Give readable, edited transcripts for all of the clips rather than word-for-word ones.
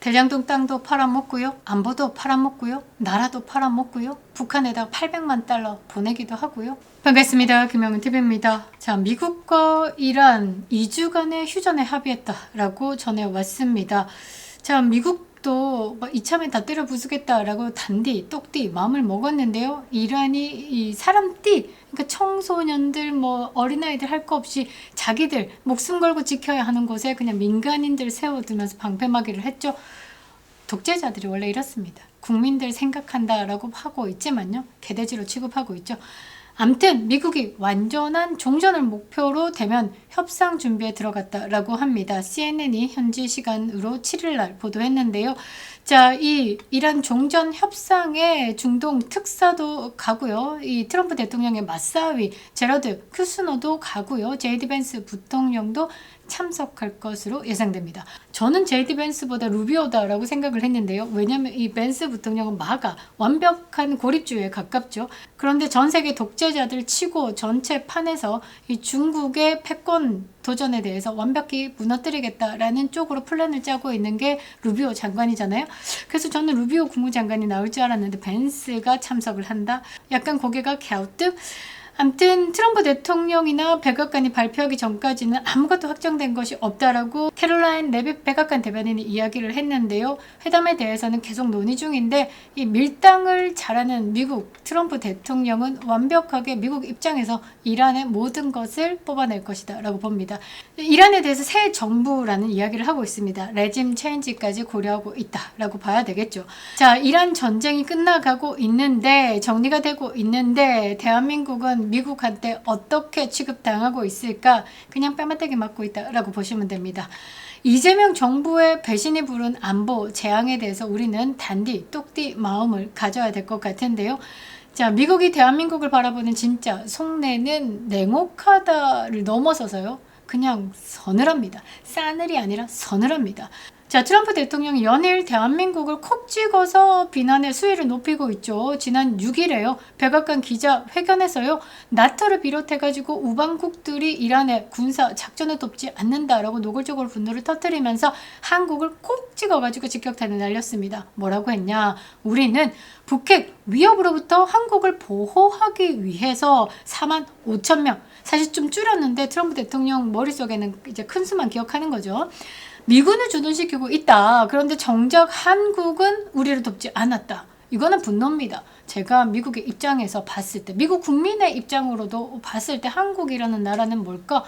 대장동 땅도 팔아먹고요. 안보도 팔아먹고요. 나라도 팔아먹고요. 북한에다가 800만 달러 보내기도 하고요. 반갑습니다. 김영은TV입니다. 자, 미국과 이란 2주간의 휴전에 합의했다라고 전해왔습니다. 자, 미국도 이참에 다 때려 부수겠다라고 단디, 똑띠 마음을 먹었는데요. 이란이 이 사람띠, 그러니까 청소년들, 어린아이들 할 거 없이 자기들 목숨 걸고 지켜야 하는 곳에 그냥 민간인들 세워두면서 방패막이를 했죠. 독재자들이 원래 이렇습니다. 국민들 생각한다라고 하고 있지만요. 개돼지로 취급하고 있죠. 암튼 미국이 완전한 종전을 목표로 되면 협상 준비에 들어갔다라고 합니다. CNN이 현지 시간으로 7일 날 보도했는데요. 자, 이 이란 종전 협상에 중동 특사도 가고요. 이 트럼프 대통령의 맞사위 제러드 쿠스너도 가고요. 제이디 벤스 부통령도 참석할 것으로 예상됩니다. 저는 제이디 벤스보다 루비오다라고 생각을 했는데요. 왜냐하면 이 벤스 부통령은 마가 완벽한 고립주의에 가깝죠. 그런데 전 세계 독재자들 치고 전체 판에서 이 중국의 패권 도전에 대해서 완벽히 무너뜨리겠다라는 쪽으로 플랜을 짜고 있는 게 루비오 장관이잖아요. 그래서 저는 루비오 국무장관이 나올 줄 알았는데 벤스가 참석을 한다? 약간 고개가 갸우뚱? 아무튼 트럼프 대통령이나 백악관이 발표하기 전까지는 아무것도 확정된 것이 없다라고 캐롤라인 레빗 백악관 대변인이 이야기를 했는데요. 회담에 대해서는 계속 논의 중인데 이 밀당을 잘하는 미국 트럼프 대통령은 완벽하게 미국 입장에서 이란의 모든 것을 뽑아낼 것이다 라고 봅니다. 이란에 대해서 새 정부라는 이야기를 하고 있습니다. 레짐 체인지까지 고려하고 있다라고 봐야 되겠죠. 자, 이란 전쟁이 끝나가고 있는데 정리가 되고 있는데 대한민국은 미국한테 어떻게 취급당하고 있을까? 그냥 뺨한대기 맞고 있다라고 보시면 됩니다. 이재명 정부의 배신이 부른 안보 재앙에 대해서 우리는 단디 똑띠 마음을 가져야 될 것 같은데요. 자, 미국이 대한민국을 바라보는 진짜 속내는 냉혹하다를 넘어서서요. 그냥 서늘합니다. 싸늘이 아니라 서늘합니다. 자, 트럼프 대통령이 연일 대한민국을 콕 찍어서 비난의 수위를 높이고 있죠. 지난 6일에요. 백악관 기자회견에서요. 나토를 비롯해가지고 우방국들이 이란의 군사 작전을 돕지 않는다라고 노골적으로 분노를 터뜨리면서 한국을 콕 찍어가지고 직격탄을 날렸습니다. 뭐라고 했냐? 우리는 북핵 위협으로부터 한국을 보호하기 위해서 4만 5천 명, 사실 좀 줄였는데 트럼프 대통령 머릿속에는 이제 큰 수만 기억하는 거죠. 미군을 주둔시키고 있다. 그런데 정작 한국은 우리를 돕지 않았다. 이거는 분노입니다. 제가 미국의 입장에서 봤을 때, 미국 국민의 입장으로도 봤을 때 한국이라는 나라는 뭘까?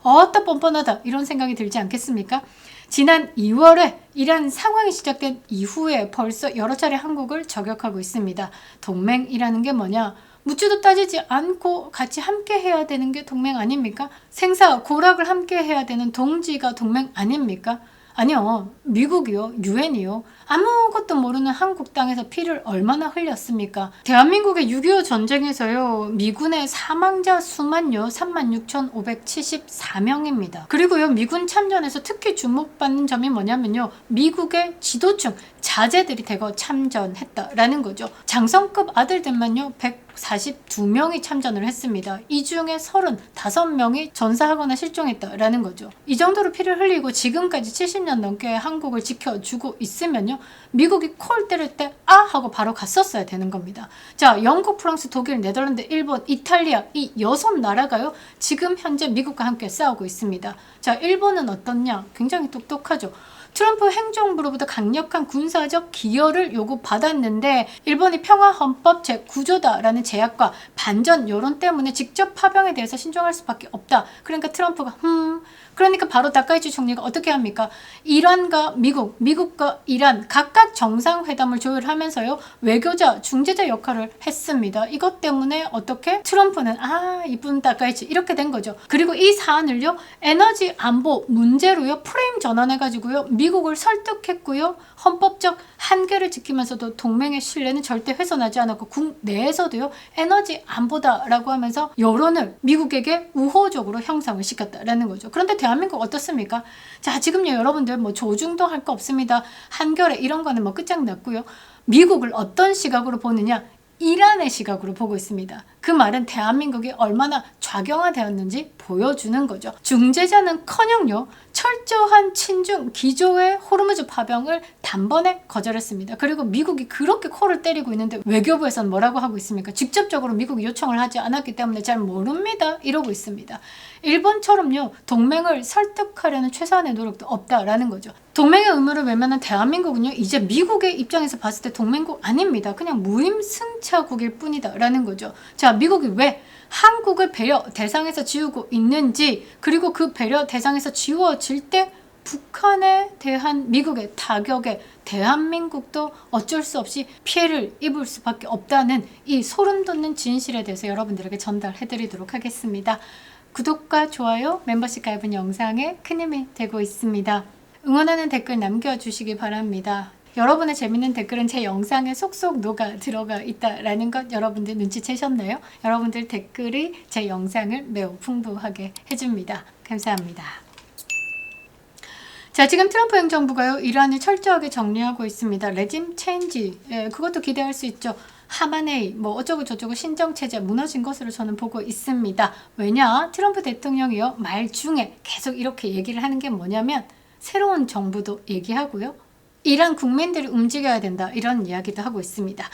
어따 뻔뻔하다. 이런 생각이 들지 않겠습니까? 지난 2월에 이란 상황이 시작된 이후에 벌써 여러 차례 한국을 저격하고 있습니다. 동맹이라는 게 뭐냐? 묻지도 따지지 않고 같이 함께 해야 되는 게 동맹 아닙니까? 생사, 고락을 함께 해야 되는 동지가 동맹 아닙니까? 아니요. 미국이요. 유엔이요. 아무것도 모르는 한국 땅에서 피를 얼마나 흘렸습니까? 대한민국의 6.25 전쟁에서요. 미군의 사망자 수만요. 36,574명입니다. 그리고요. 미군 참전에서 특히 주목받는 점이 뭐냐면요. 미국의 지도층, 자제들이 대거 참전했다라는 거죠. 장성급 아들들만요. 142명이 참전을 했습니다. 이 중에 35명이 전사하거나 실종했다라는 거죠. 이 정도로 피를 흘리고 지금까지 70년 넘게 한국을 지켜주고 있으면요. 미국이 콜 때릴 때 아! 하고 바로 갔었어야 되는 겁니다. 자, 영국, 프랑스, 독일, 네덜란드, 일본, 이탈리아 이 6나라가요. 지금 현재 미국과 함께 싸우고 있습니다. 자, 일본은 어떻냐? 굉장히 똑똑하죠. 트럼프 행정부로부터 강력한 군사적 기여를 요구받았는데 일본이 평화헌법 제9조다라는 제약과 반전 여론 때문에 직접 파병에 대해서 신중할 수밖에 없다. 그러니까 트럼프가 그러니까 바로 다카이치 총리가 어떻게 합니까? 이란과 미국, 미국과 이란 각각 정상회담을 조율하면서요. 외교자, 중재자 역할을 했습니다. 이것 때문에 어떻게? 트럼프는 이분 다카이치 이렇게 된 거죠. 그리고 이 사안을요. 에너지 안보 문제로요. 프레임 전환해가지고요. 미국을 설득했고요. 헌법적 한계를 지키면서도 동맹의 신뢰는 절대 훼손하지 않았고 국내에서도요. 에너지 안보다라고 하면서 여론을 미국에게 우호적으로 형성을 시켰다라는 거죠. 그런데 대한민국 어떻습니까? 자, 지금요 여러분들 조중도 할 거 없습니다. 한겨레 이런 거는 끝장났고요. 미국을 어떤 시각으로 보느냐? 이란의 시각으로 보고 있습니다. 그 말은 대한민국이 얼마나 좌경화되었는지 보여주는 거죠. 중재자는커녕요. 철저한 친중 기조의 호르무즈 파병을 단번에 거절했습니다. 그리고 미국이 그렇게 코를 때리고 있는데 외교부에서는 뭐라고 하고 있습니까? 직접적으로 미국이 요청을 하지 않았기 때문에 잘 모릅니다. 이러고 있습니다. 일본처럼요, 동맹을 설득하려는 최소한의 노력도 없다라는 거죠. 동맹의 의무를 외면한 대한민국은요, 이제 미국의 입장에서 봤을 때 동맹국 아닙니다. 그냥 무임승차국일 뿐이다 라는 거죠. 자, 미국이 왜 한국을 배려 대상에서 지우고 있는지, 그리고 그 배려 대상에서 지워질 때 북한에 대한 미국의 타격에 대한민국도 어쩔 수 없이 피해를 입을 수밖에 없다는 이 소름 돋는 진실에 대해서 여러분들에게 전달해 드리도록 하겠습니다. 구독과 좋아요, 멤버십 가입은 영상에 큰 힘이 되고 있습니다. 응원하는 댓글 남겨주시기 바랍니다. 여러분의 재밌는 댓글은 제 영상에 속속 녹아 들어가 있다라는 것 여러분들 눈치채셨나요? 여러분들 댓글이 제 영상을 매우 풍부하게 해줍니다. 감사합니다. 자, 지금 트럼프 행정부가요, 이란을 철저하게 정리하고 있습니다. 레짐 체인지, 그것도 기대할 수 있죠. 하마네이, 뭐 어쩌고 저쩌고 신정체제 무너진 것으로 저는 보고 있습니다. 왜냐? 트럼프 대통령이요, 말 중에 계속 이렇게 얘기를 하는 게 뭐냐면 새로운 정부도 얘기하고요, 이란 국민들이 움직여야 된다, 이런 이야기도 하고 있습니다.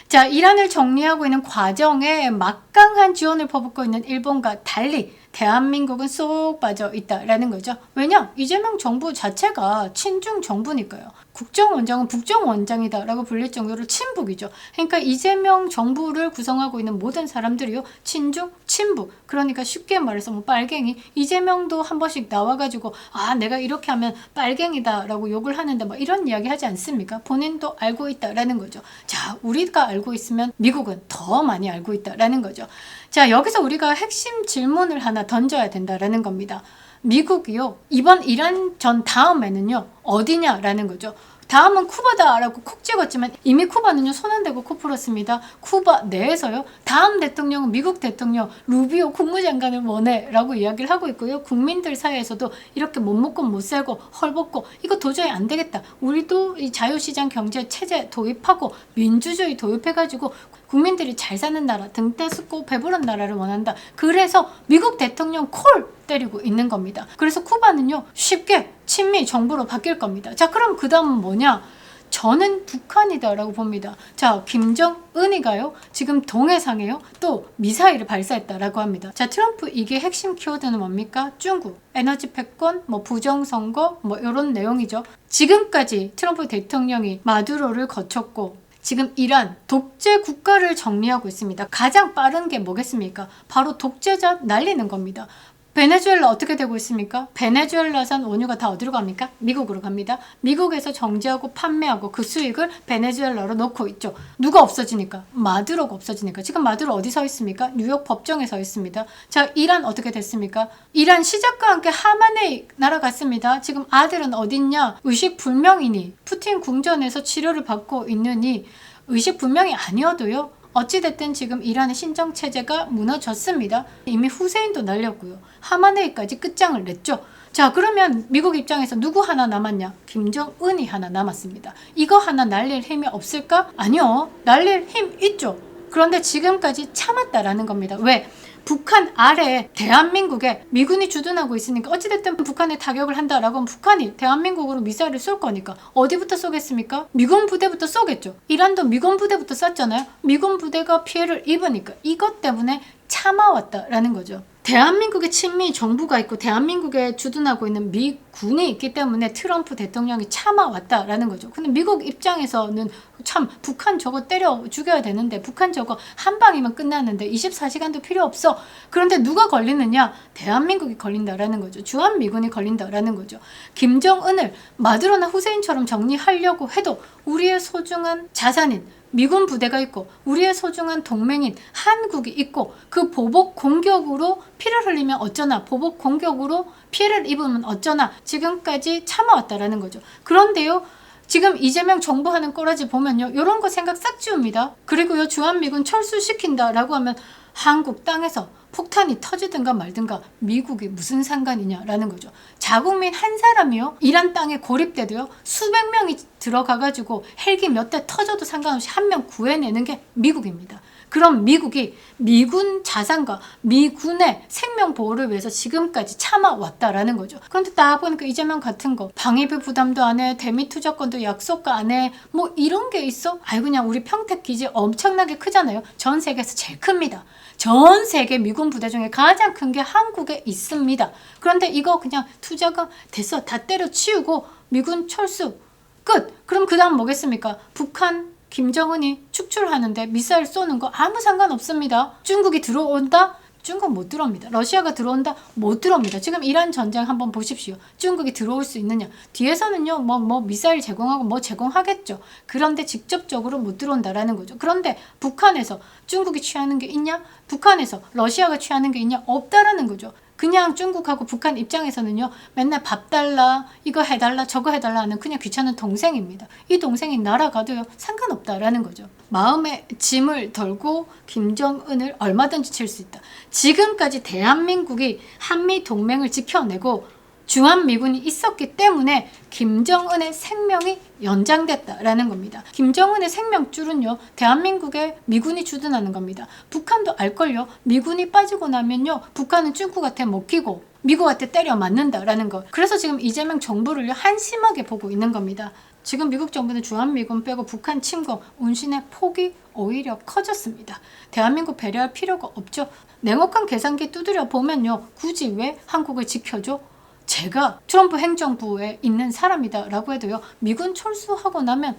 자, 이란을 정리하고 있는 과정에 막강한 지원을 퍼붓고 있는 일본과 달리 대한민국은 쏙 빠져 있다라는 거죠. 왜냐? 이재명 정부 자체가 친중 정부니까요. 국정원장은 북정원장이다라고 불릴 정도로 친북이죠. 그러니까 이재명 정부를 구성하고 있는 모든 사람들이요, 친중, 친북. 그러니까 쉽게 말해서 뭐 빨갱이, 이재명도 한 번씩 나와가지고 아, 내가 이렇게 하면 빨갱이다라고 욕을 하는데 뭐 이런 이야기 하지 않습니까? 본인도 알고 있다라는 거죠. 자, 우리가 알고 있으면 미국은 더 많이 알고 있다라는 거죠. 자, 여기서 우리가 핵심 질문을 하나 던져야 된다라는 겁니다. 미국이요, 이번 이란 전 다음에는요, 어디냐라는 거죠. 다음은 쿠바다라고 콕 찍었지만 이미 쿠바는요, 손 안 대고 코 풀었습니다. 쿠바 내에서요, 다음 대통령은 미국 대통령 루비오 국무장관을 원해라고 이야기를 하고 있고요. 국민들 사이에서도 이렇게 못 먹고 못 살고 헐벗고 이거 도저히 안 되겠다. 우리도 이 자유시장 경제 체제 도입하고 민주주의 도입해가지고 국민들이 잘 사는 나라, 등 따숩고 배부른 나라를 원한다. 그래서 미국 대통령 콜 때리고 있는 겁니다. 그래서 쿠바는요, 쉽게 친미 정부로 바뀔 겁니다. 자, 그럼 그 다음은 뭐냐? 저는 북한이다라고 봅니다. 자, 김정은이가요, 지금 동해상에요, 또 미사일을 발사했다라고 합니다. 자, 트럼프 이게 핵심 키워드는 뭡니까? 중국, 에너지 패권, 뭐 부정선거, 뭐 이런 내용이죠. 지금까지 트럼프 대통령이 마두로를 거쳤고 지금 이란 독재 국가를 정리하고 있습니다. 가장 빠른 게 뭐겠습니까? 바로 독재자 날리는 겁니다. 베네수엘라 어떻게 되고 있습니까? 베네수엘라산 원유가 다 어디로 갑니까? 미국으로 갑니다. 미국에서 정제하고 판매하고 그 수익을 베네수엘라로 넣고 있죠. 누가 없어지니까? 마두로가 없어지니까. 지금 마두로 어디 서 있습니까? 뉴욕 법정에 서 있습니다. 자, 이란 어떻게 됐습니까? 이란 시작과 함께 하마네이 날아갔습니다. 지금 아들은 어딨냐? 의식불명이니 푸틴 궁전에서 치료를 받고 있느니 의식불명이 아니어도요, 어찌됐든 지금 이란의 신정체제가 무너졌습니다. 이미 후세인도 날렸고요, 하마네이까지 끝장을 냈죠. 자, 그러면 미국 입장에서 누구 하나 남았냐? 김정은이 하나 남았습니다. 이거 하나 날릴 힘이 없을까? 아니요, 날릴 힘 있죠. 그런데 지금까지 참았다라는 겁니다. 왜? 북한 아래에 대한민국에 미군이 주둔하고 있으니까 어찌됐든 북한에 타격을 한다라고 하면 북한이 대한민국으로 미사일을 쏠 거니까 어디부터 쏘겠습니까? 미군 부대부터 쏘겠죠. 이란도 미군 부대부터 쐈잖아요. 미군 부대가 피해를 입으니까 이것 때문에 참아왔다라는 거죠. 대한민국의 친미 정부가 있고 대한민국에 주둔하고 있는 미군이 있기 때문에 트럼프 대통령이 참아왔다라는 거죠. 근데 미국 입장에서는 참 북한 저거 때려 죽여야 되는데, 북한 저거 한 방이면 끝나는데 24시간도 필요 없어. 그런데 누가 걸리느냐? 대한민국이 걸린다라는 거죠. 주한미군이 걸린다라는 거죠. 김정은을 마두로나 후세인처럼 정리하려고 해도 우리의 소중한 자산인 미군 부대가 있고 우리의 소중한 동맹인 한국이 있고 그 보복 공격으로 피를 흘리면 어쩌나, 보복 공격으로 피해를 입으면 어쩌나 지금까지 참아왔다라는 거죠. 그런데요, 지금 이재명 정부 하는 꼬라지 보면요, 이런 거 생각 싹 지웁니다. 그리고요, 주한미군 철수시킨다라고 하면 한국 땅에서 폭탄이 터지든가 말든가 미국이 무슨 상관이냐라는 거죠. 자국민 한 사람이요, 이란 땅에 고립돼도요, 수백 명이 들어가가지고 헬기 몇 대 터져도 상관없이 한 명 구해내는 게 미국입니다. 그럼 미국이 미군 자산과 미군의 생명 보호를 위해서 지금까지 참아왔다라는 거죠. 그런데 딱 보니까 이재명 같은 거 방위비 부담도 안 해, 대미 투자권도 약속도 안 해, 뭐 이런 게 있어? 아이 그냥 우리 평택 기지 엄청나게 크잖아요. 전 세계에서 제일 큽니다. 전 세계 미군 부대 중에 가장 큰 게 한국에 있습니다. 그런데 이거 그냥 투자금 됐어 다 때려치우고 미군 철수 끝. 그럼 그 다음 뭐겠습니까? 북한 김정은이 축출하는데 미사일 쏘는 거 아무 상관없습니다. 중국이 들어온다? 중국 못 들어옵니다. 러시아가 들어온다? 못 들어옵니다. 지금 이란 전쟁 한번 보십시오. 중국이 들어올 수 있느냐? 뒤에서는요, 뭐 미사일 제공하고 뭐 제공하겠죠. 그런데 직접적으로 못 들어온다라는 거죠. 그런데 북한에서 중국이 취하는 게 있냐? 북한에서 러시아가 취하는 게 있냐? 없다라는 거죠. 그냥 중국하고 북한 입장에서는요, 맨날 밥 달라, 이거 해달라, 저거 해달라 하는 그냥 귀찮은 동생입니다. 이 동생이 날아가도요, 상관없다라는 거죠. 마음에 짐을 덜고 김정은을 얼마든지 칠 수 있다. 지금까지 대한민국이 한미 동맹을 지켜내고 중한미군이 있었기 때문에 김정은의 생명이 연장됐다라는 겁니다. 김정은의 생명줄은요, 대한민국에 미군이 주둔하는 겁니다. 북한도 알걸요. 미군이 빠지고 나면요, 북한은 중국한테 먹히고 미국한테 때려 맞는다라는 거. 그래서 지금 이재명 정부를 한심하게 보고 있는 겁니다. 지금 미국 정부는 주한미군 빼고 북한 침공, 운신의 폭이 오히려 커졌습니다. 대한민국 배려할 필요가 없죠. 냉혹한 계산기 두드려 보면요, 굳이 왜 한국을 지켜줘? 제가 트럼프 행정부에 있는 사람이다 라고 해도요, 미군 철수하고 나면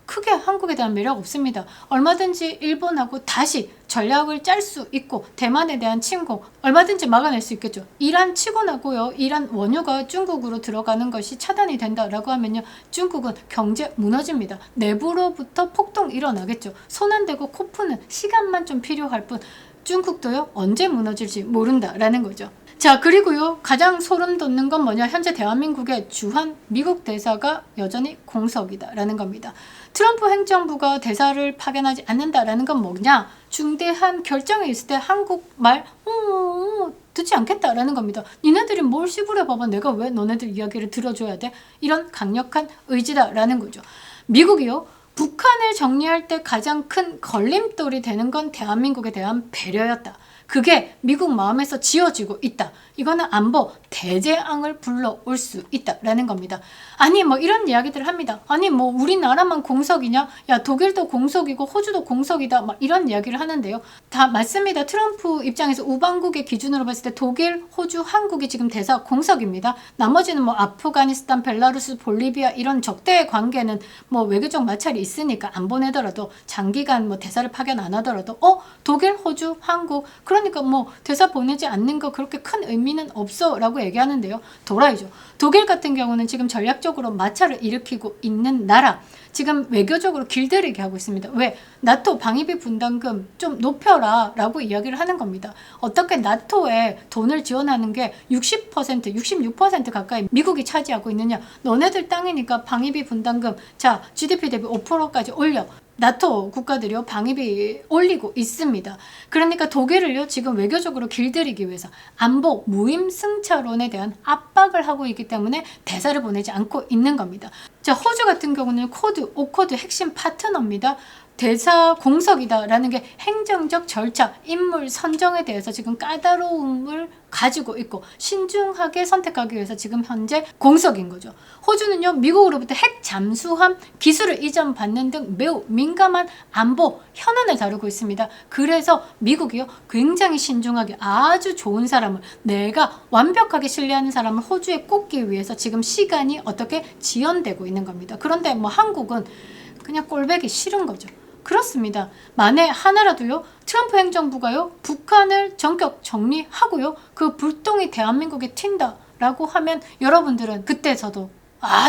크게 한국에 대한 매력 없습니다. 얼마든지 일본하고 다시 전략을 짤 수 있고 대만에 대한 침공 얼마든지 막아낼 수 있겠죠. 이란 치고 나고요, 이란 원유가 중국으로 들어가는 것이 차단이 된다라고 하면요, 중국은 경제 무너집니다. 내부로부터 폭동 일어나겠죠. 손 안 대고 코 푸는 시간만 좀 필요할 뿐 중국도요, 언제 무너질지 모른다라는 거죠. 자, 그리고요, 가장 소름 돋는 건 뭐냐? 현재 대한민국의 주한 미국 대사가 여전히 공석이다라는 겁니다. 트럼프 행정부가 대사를 파견하지 않는다라는 건 뭐냐? 중대한 결정이 있을 때 한국말 듣지 않겠다라는 겁니다. 니네들이 뭘 씨부려 봐봐. 내가 왜 너네들 이야기를 들어줘야 돼? 이런 강력한 의지다라는 거죠. 미국이요, 북한을 정리할 때 가장 큰 걸림돌이 되는 건 대한민국에 대한 배려였다. 그게 미국 마음에서 지어지고 있다. 이거는 안보 대재앙을 불러올 수 있다라는 겁니다. 아니 뭐 이런 이야기들을 합니다. 아니 뭐 우리나라만 공석이냐? 야 독일도 공석이고 호주도 공석이다. 막 이런 이야기를 하는데요. 다 맞습니다. 트럼프 입장에서 우방국의 기준으로 봤을 때 독일, 호주, 한국이 지금 대사 공석입니다. 나머지는 뭐 아프가니스탄, 벨라루스, 볼리비아 이런 적대 관계는 뭐 외교적 마찰이 있으니까 안 보내더라도 장기간 뭐 대사를 파견 안 하더라도 독일, 호주, 한국 그러니까 뭐 대사 보내지 않는 거 그렇게 큰 의미는 없어 라고 얘기하는데요. 도라이죠. 독일 같은 경우는 지금 전략적으로 마찰을 일으키고 있는 나라, 지금 외교적으로 길들이게 하고 있습니다. 왜? 나토 방위비 분담금 좀 높여라 라고 이야기를 하는 겁니다. 어떻게 나토에 돈을 지원하는 게 60%, 66% 가까이 미국이 차지하고 있느냐? 너네들 땅이니까 방위비 분담금 자 GDP 대비 5%까지 올려. 나토 국가들이요, 방위비 올리고 있습니다. 그러니까 독일을요, 지금 외교적으로 길들이기 위해서 안보 무임승차론에 대한 압박을 하고 있기 때문에 대사를 보내지 않고 있는 겁니다. 자, 호주 같은 경우는 오코드 핵심 파트너입니다. 대사 공석이다라는 게 행정적 절차, 인물 선정에 대해서 지금 까다로움을 가지고 있고 신중하게 선택하기 위해서 지금 현재 공석인 거죠. 호주는요, 미국으로부터 핵 잠수함 기술을 이전받는 등 매우 민감한 안보 현안을 다루고 있습니다. 그래서 미국이요, 굉장히 신중하게 아주 좋은 사람을, 내가 완벽하게 신뢰하는 사람을 호주에 꽂기 위해서 지금 시간이 어떻게 지연되고 있는 겁니다. 그런데 뭐 한국은 그냥 꼴배기 싫은 거죠. 그렇습니다. 만에 하나라도요, 트럼프 행정부가요, 북한을 전격 정리하고요, 그 불똥이 대한민국에 튄다라고 하면 여러분들은 그때 저도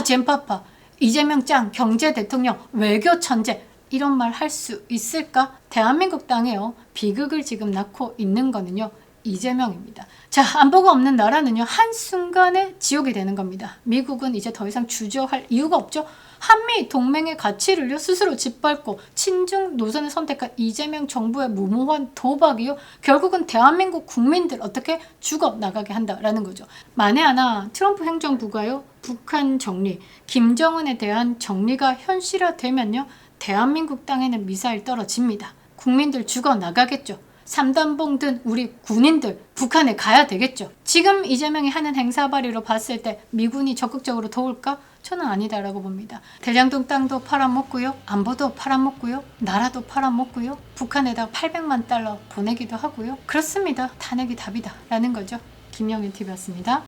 젠파파, 이재명 짱, 경제 대통령, 외교 천재 이런 말 할 수 있을까? 대한민국 땅에요, 비극을 지금 낳고 있는 거는요, 이재명입니다. 자, 안보가 없는 나라는요, 한순간에 지옥이 되는 겁니다. 미국은 이제 더 이상 주저할 이유가 없죠. 한미 동맹의 가치를요, 스스로 짓밟고 친중 노선을 선택한 이재명 정부의 무모한 도박이요, 결국은 대한민국 국민들 어떻게 죽어나가게 한다라는 거죠. 만에 하나 트럼프 행정부가요, 북한 정리, 김정은에 대한 정리가 현실화되면요, 대한민국 땅에는 미사일 떨어집니다. 국민들 죽어나가겠죠. 삼단봉든 우리 군인들 북한에 가야 되겠죠. 지금 이재명이 하는 행사발이로 봤을 때 미군이 적극적으로 도울까? 저는 아니다라고 봅니다. 대장동 땅도 팔아먹고요. 안보도 팔아먹고요. 나라도 팔아먹고요. 북한에다가 800만 달러 보내기도 하고요. 그렇습니다. 탄핵이 답이다 라는 거죠. 김영윤 TV였습니다.